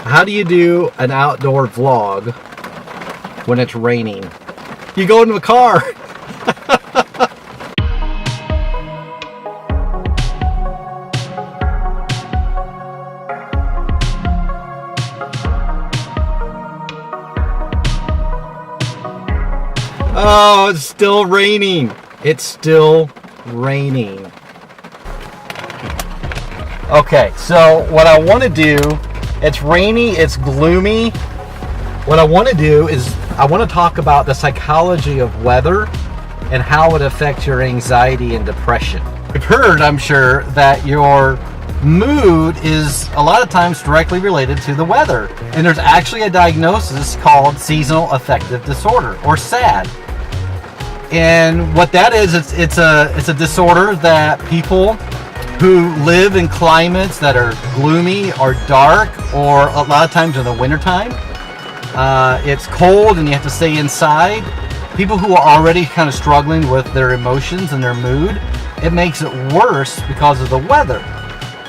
How do you do an outdoor vlog when it's raining? You go into a car. Oh, it's still raining. It's still raining. Okay, so what I want to do, it's rainy, it's gloomy. What I want to do is I want to talk about the psychology of weather and how it affects your anxiety and depression. You've heard, I'm sure, that your mood is a lot of times directly related to the weather. And there's actually a diagnosis called seasonal affective disorder, or SAD. And what that is, it's a disorder that people who live in climates that are gloomy or dark, or a lot of times in the wintertime, it's cold and you have to stay inside. People who are already kind of struggling with their emotions and their mood, it makes it worse because of the weather.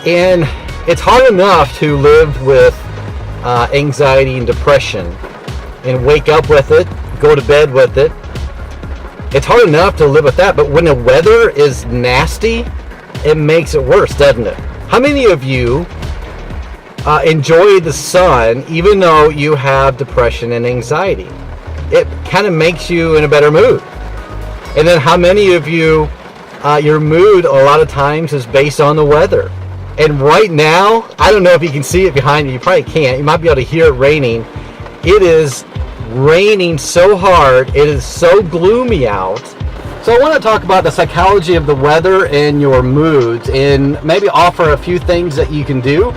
And it's hard enough to live with anxiety and depression and wake up with it, go to bed with it. It's hard enough to live with that, but when the weather is nasty, it makes it worse, doesn't it? How many of you enjoy the sun even though you have depression and anxiety? It kind of makes you in a better mood. And then how many of you, your mood a lot of times is based on the weather? And right now, I don't know if you can see it behind you. You probably can't. You might be able to hear it raining. It is raining so hard. It is so gloomy out. So I want to talk about the psychology of the weather and your moods, and maybe offer a few things that you can do.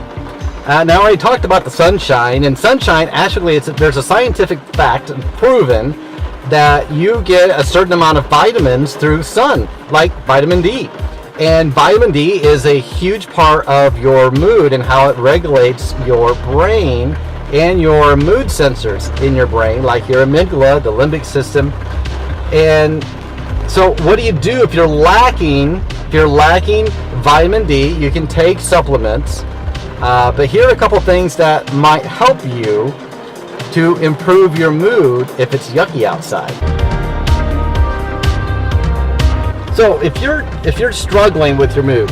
Now I already talked about the sunshine, and sunshine, actually, there's a scientific fact proven that you get a certain amount of vitamins through sun, like vitamin D. And vitamin D is a huge part of your mood and how it regulates your brain and your mood sensors in your brain, like your amygdala, the limbic system. And so what do you do if you're lacking vitamin D? You can take supplements, but here are a couple things that might help you to improve your mood if it's yucky outside. So if you're struggling with your mood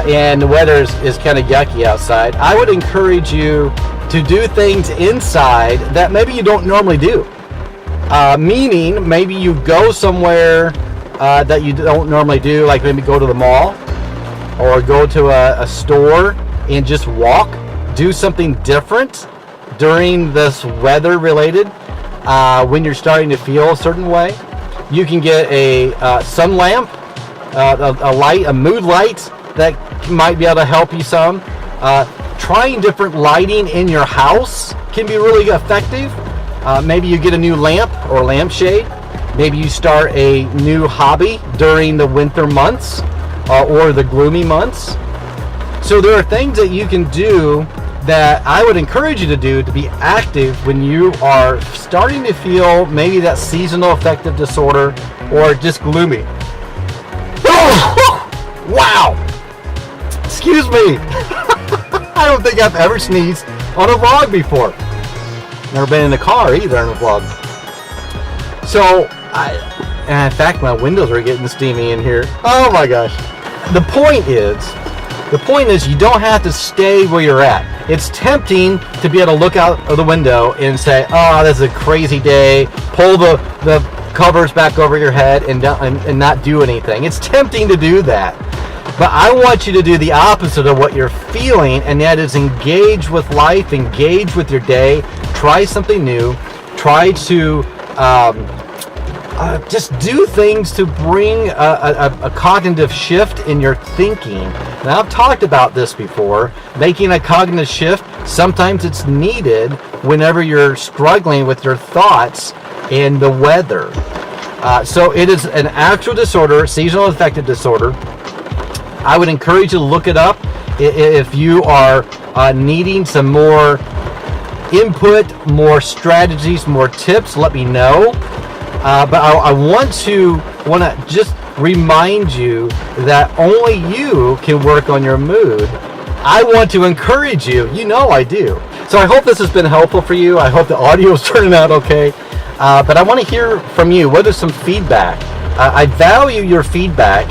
and the weather is kind of yucky outside, I would encourage you to do things inside that maybe you don't normally do. Meaning maybe you go somewhere that you don't normally do, like maybe go to the mall or go to a store and just walk. Do something different during this weather related when you're starting to feel a certain way. You can get a sun lamp, a mood light that might be able to help you some. Trying different lighting in your house can be really effective. Maybe you get a new lamp or lampshade. Maybe you start a new hobby during the winter months or the gloomy months. So there are things that you can do that I would encourage you to do to be active when you are starting to feel maybe that seasonal affective disorder or just gloomy. Wow! Excuse me! I don't think I've ever sneezed on a vlog before. Never been in a car either in a vlog. So, and in fact, my windows are getting steamy in here. Oh my gosh. The point is you don't have to stay where you're at. It's tempting to be able to look out of the window and say, oh, this is a crazy day. Pull the covers back over your head and not do anything. It's tempting to do that. But I want you to do the opposite of what you're feeling, and that is engage with life, engage with your day, try something new, try to just do things to bring a cognitive shift in your thinking. Now, I've talked about this before. Making a cognitive shift, sometimes it's needed whenever you're struggling with your thoughts and the weather. So it is an actual disorder, seasonal affective disorder. I would encourage you to look it up if you are needing some more input, more strategies, more tips. Let me know. But I want to just remind you that only you can work on your mood. I want to encourage you. You know I do. So I hope this has been helpful for you. I hope the audio is turning out okay. But I want to hear from you. What is some feedback? I value your feedback.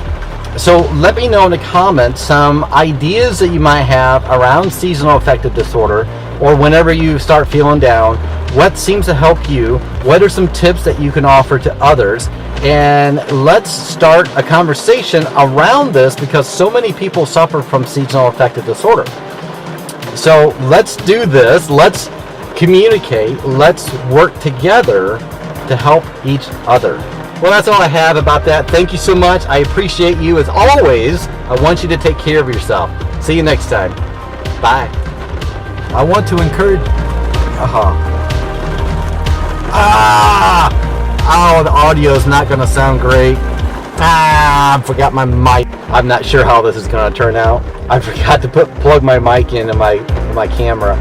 So let me know in the comments some ideas that you might have around seasonal affective disorder, or whenever you start feeling down. What seems to help you? What are some tips that you can offer to others? And let's start a conversation around this, because so many people suffer from seasonal affective disorder. So let's do this. Let's communicate. Let's work together to help each other. Well, that's all I have about that. Thank you so much. I appreciate you as always. I want you to take care of yourself. See you next time. Bye. I want to encourage... Oh, the audio is not going to sound great. I forgot my mic. I'm not sure how this is going to turn out. I forgot to plug my mic into my camera.